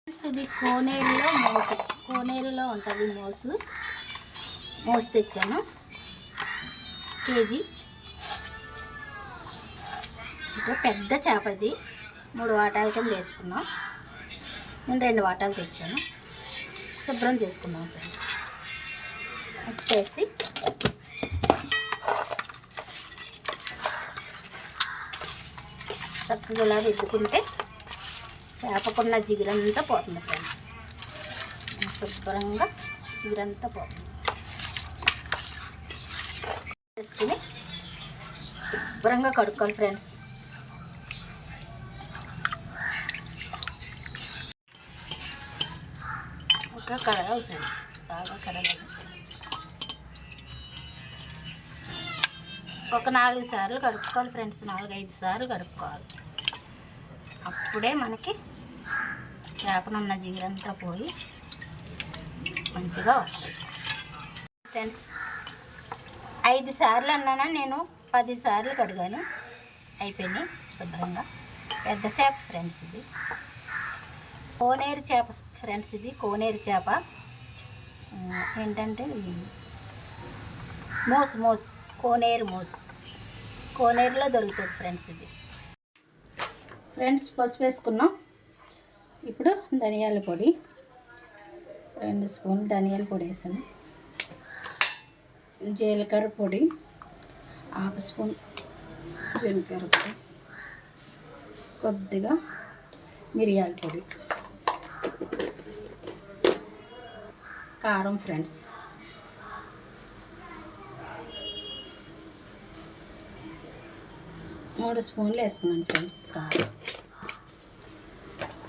ఇది కోనేరులో ఉంటుంది మోసు తెచ్చాను కేజీ. ఇంకా పెద్ద చేప ఇది 3 వాటాల కింద వేసుకున్నాం. నేను 2 వాటాలు తెచ్చాను. శుభ్రం చేసుకున్నాం ఫ్రెండ్స్. ఉప్పేసి చక్కగా ఇలా రుద్దుకుంటే చేపకున్న జిగురంతా పోతుంది ఫ్రెండ్స్. శుభ్రంగా జిగురంతా పోతుంది. వేసుకుని శుభ్రంగా కడుక్కోవాలి ఫ్రెండ్స్. ఇంకా కడగాలి ఫ్రెండ్స్, బాగా కడగాలి. ఒక 4 సార్లు కడుక్కోవాలి ఫ్రెండ్స్. 4-5 సార్లు కడుక్కోవాలి. అప్పుడే మనకి చేపనున్న జిగురంతా పోయి మంచిగా వస్తుంది ఫ్రెండ్స్. 5 సార్లు అన్నానా, నేను 10 సార్లు కడిగాను. అయిపోయినాయి శుభ్రంగా. పెద్ద చేప ఫ్రెండ్స్. ఇది కోనేరు చేప ఫ్రెండ్స్. ఇది కోనేరు చేప ఏంటంటే మోసు కోనేరులో దొరుకుతుంది ఫ్రెండ్స్. ఇది ఫ్రెండ్స్ పసుపు వేసుకున్నాం. ఇప్పుడు ధనియాల పొడి 2 స్పూన్లు ధనియాల పొడి వేసాను. జీలకర్ర పొడి 1/2 స్పూన్ జీలకర్ర పొడి, కొద్దిగా మిరియాల పొడి, కారం ఫ్రెండ్స్. మూడు స్పూన్లు వేసుకున్నాను ఫ్రెండ్స్ కారం.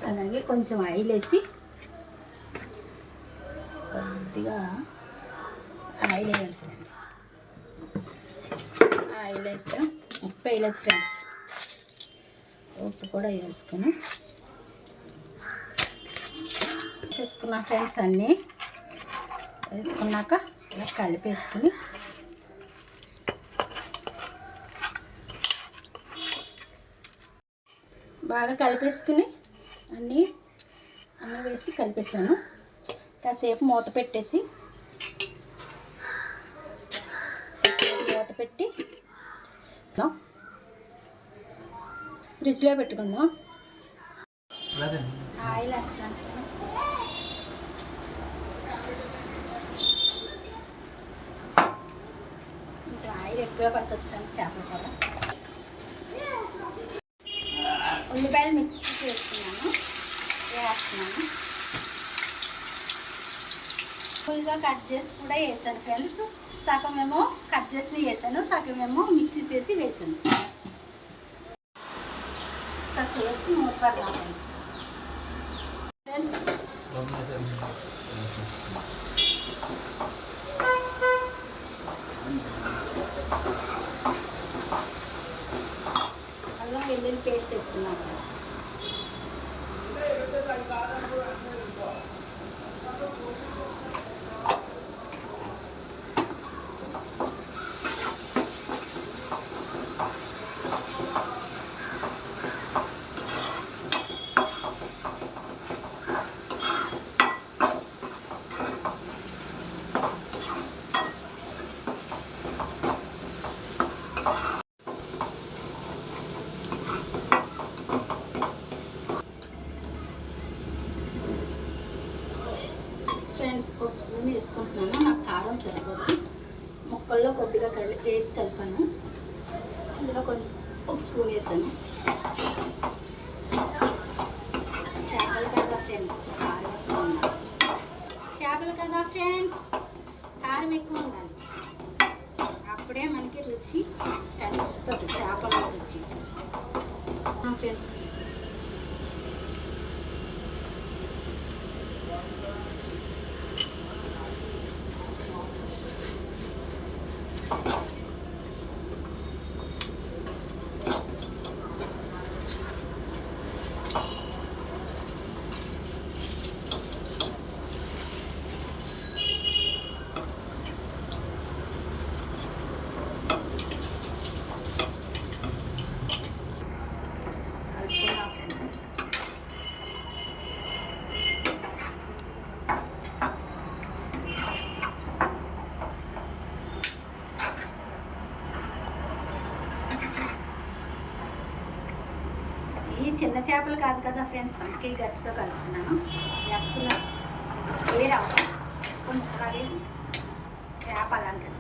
అలాగే కొంచెం ఆయిల్ వేసి, కొద్దిగా ఆయిల్ వేయాలి ఫ్రెండ్స్. ఆయిల్ వేస్తే ఉప్పు వేయలేదు ఫ్రెండ్స్. ఉప్పు కూడా వేసుకుని వేసుకున్నా ఫ్రెండ్స్. అన్నీ వేసుకున్నాక ఇలా కలిపేసుకుని బాగా కలిపేసుకుని అన్నీ వేసి కలిపేసాను. కాసేపు మూత పెట్టి ఫ్రిడ్జ్లో పెట్టుకుందాం. ఆయిల్ వేస్తాను ఫ్రెండ్స్. కొంచెం ఆయిల్ ఎక్కువ పడుతుంది ఫ్రెండ్స్ చేపల కూర. ఉల్లిపాయలు మిక్సీ వేస్తున్నాను. ఫుల్గా కట్ చేసి కూడా వేసాను ఫ్రెండ్స్. సగం ఏమో కట్ చేసి వేసాను, సగం ఏమో మిక్సీ చేసి వేసాను. కాసేపు మూపడదాం ఫ్రెండ్స్. అల్లం వెల్లుల్లి పేస్ట్ వేసుకున్నాను. ఫ్రెండ్స్ 1 స్పూన్ వేసుకుంటున్నాను. నాకు కారం సరిపోదు. ముక్కల్లో కొద్దిగా వేసి కలిపాను. అందులో 1 స్పూన్ వేసాను. చేపలు కదా ఫ్రెండ్స్, కారం ఎక్కువ ఉండాలి. చేపలు కదా ఫ్రెండ్స్, కారం ఎక్కువ ఉండాలి. అప్పుడే మనకి రుచి కనిపిస్తుంది, చేపల రుచి ఫ్రెండ్స్. చేపలు కాదు కదా ఫ్రెండ్స్, అందుకే గట్టితో కలుపుతున్నాను. అసలు వేరవ్వ కొంచెం అలాగే చేపలు అంటాడు.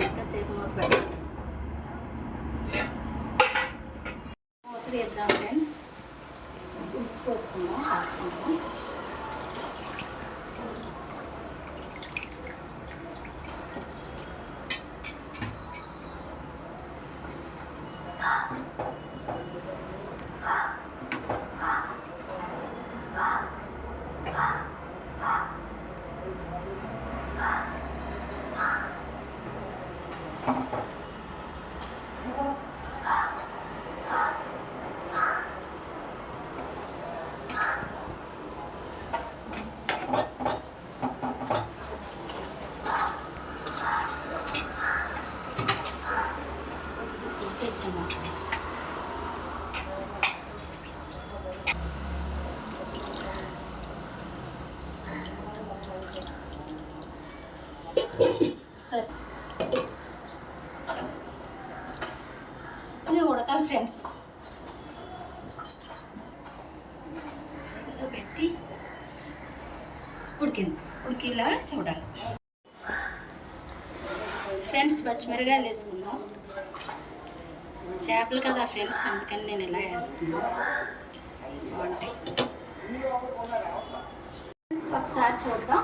ఎంతసేపు మూత పెట్టాలి, మూత తీద్దాం ఫ్రెండ్స్. పులుసు పోసుకుందాం, కలుపుకుందాం. సరే, ఇది ఉడకాలి ఫ్రెండ్స్. పెట్టి ఉడికిలా చూడాలి ఫ్రెండ్స్. పచ్చిమిరకాయలు వేసుకుందాం. చేపలు కదా ఫ్రెండ్స్, అందుకని నేను ఇలా వేస్తున్నాను, బాగుంటాయి. ఒకసారి చూద్దాం.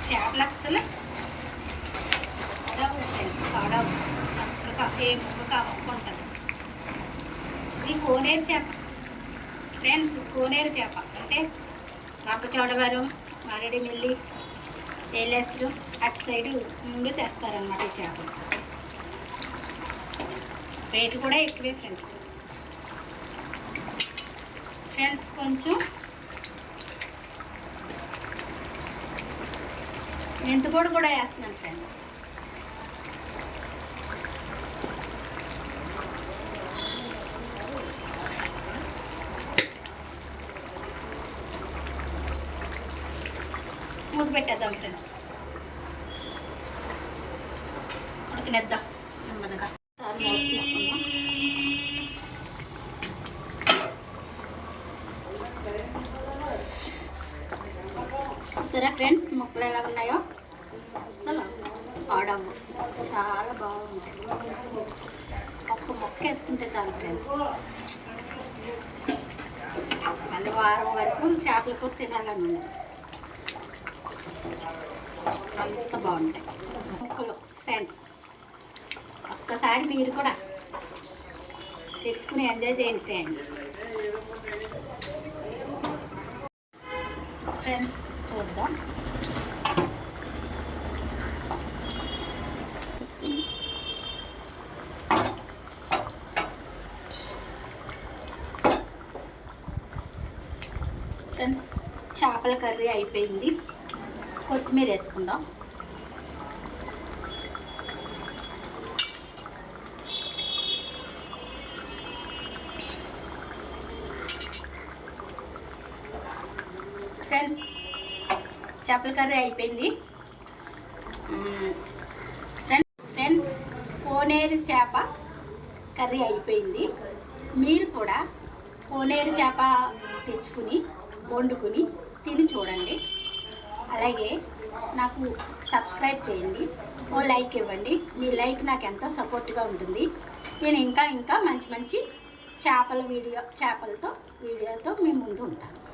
చేపలు అస్సలు పడవు ఫ్రెండ్స్, పడవు. చక్కగా ఏ ముక్కగా ఉంటుంది. ఇది కోనేరు చేప ఫ్రెండ్స్. కోనేరు చేప అంటే రంపచోడవరం, మారేడుమిల్లి, ఏలేశ్వరం అటు సైడు నుండి తెస్తారనమాట ఈ చేపలు. రేటు కూడా ఎక్కువే ఫ్రెండ్స్. కొంచెం మెంతిపొడి కూడా వేస్తున్నాను ఫ్రెండ్స్. మూత పెట్టేద్దాం ఫ్రెండ్స్, ఉడకనేద్దాం నెమ్మదిగా. మూత తీసుకుందాం. సరే ఫ్రెండ్స్, ముక్కలు ఎలా ఉన్నాయో అస్సలు పాడవు, చాలా బాగుంటాయి. ఒక్క ముక్క వేసుకుంటే చాలు ఫ్రెండ్స్. మళ్ళీ వారం వరకు చేపల కూర తినాలని ఉంది, అంత బాగుంటాయి ముక్కలు ఫ్రెండ్స్. ఒక్కసారి మీరు కూడా తెచ్చుకుని ఎంజాయ్ చేయండి ఫ్రెండ్స్. చూద్దాం. ఫ్రెండ్స్, చేపల కర్రీ అయిపోయింది. కొత్తిమీర వేసుకుందాం. ఫ్రెండ్స్, చేపల కర్రీ అయిపోయింది. ఫ్రెండ్స్, కోనేరు చేప కర్రీ అయిపోయింది. మీరు కూడా కోనేరు చేప తెచ్చుకుని వండుకుని తిని చూడండి. అలాగే నాకు సబ్స్క్రైబ్ చేయండి, ఓ లైక్ ఇవ్వండి. మీ లైక్ నాకు ఎంతో సపోర్ట్గా ఉంటుంది. నేను ఇంకా మంచి చేపలతో వీడియోతో మీ ముందు ఉంటాను.